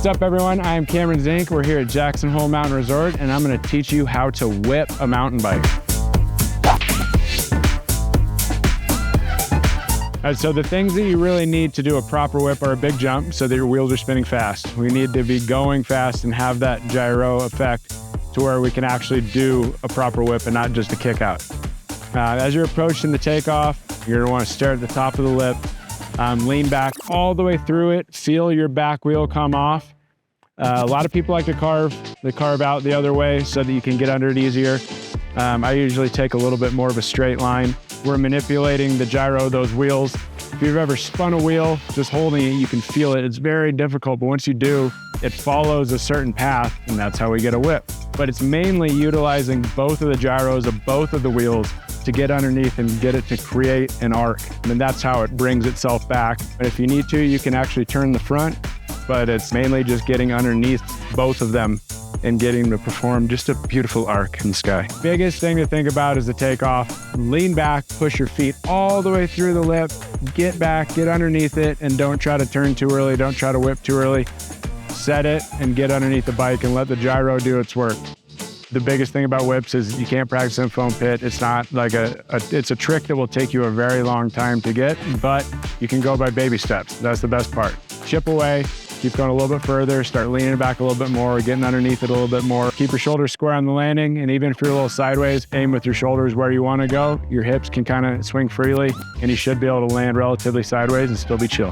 What's up, everyone? I'm Cameron Zink. We're here at Jackson Hole Mountain Resort, and I'm going to teach you how to whip a mountain bike. All right, so the things that you really need to do a proper whip are a big jump so that your wheels are spinning fast. We need to be going fast and have that gyro effect to where we can actually do a proper whip and not just a kick out. As you're approaching the takeoff, you're going to want to start at the top of the lip, lean back all the way through it, feel your back wheel come off. A lot of people like to carve out the other way so that you can get under it easier. I usually take a little bit more of a straight line. We're manipulating the gyro, those wheels. If you've ever spun a wheel, just holding it, you can feel it. It's very difficult, but once you do, it follows a certain path, and that's how we get a whip. But it's mainly utilizing both of the gyros of both of the wheels to get underneath and get it to create an arc. And that's how it brings itself back. And if you need to, you can actually turn the front, but it's mainly just getting underneath both of them and getting to perform just a beautiful arc in the sky. Biggest thing to think about is the takeoff. Lean back, push your feet all the way through the lip, get back, get underneath it, and don't try to turn too early, don't try to whip too early. Set it and get underneath the bike and let the gyro do its work. The biggest thing about whips is you can't practice in foam pit. It's not like it's a trick that will take you a very long time to get, but you can go by baby steps. That's the best part. Chip away, keep going a little bit further, start leaning back a little bit more, getting underneath it a little bit more. Keep your shoulders square on the landing, and even if you're a little sideways, aim with your shoulders where you want to go. Your hips can kind of swing freely, and you should be able to land relatively sideways and still be chill.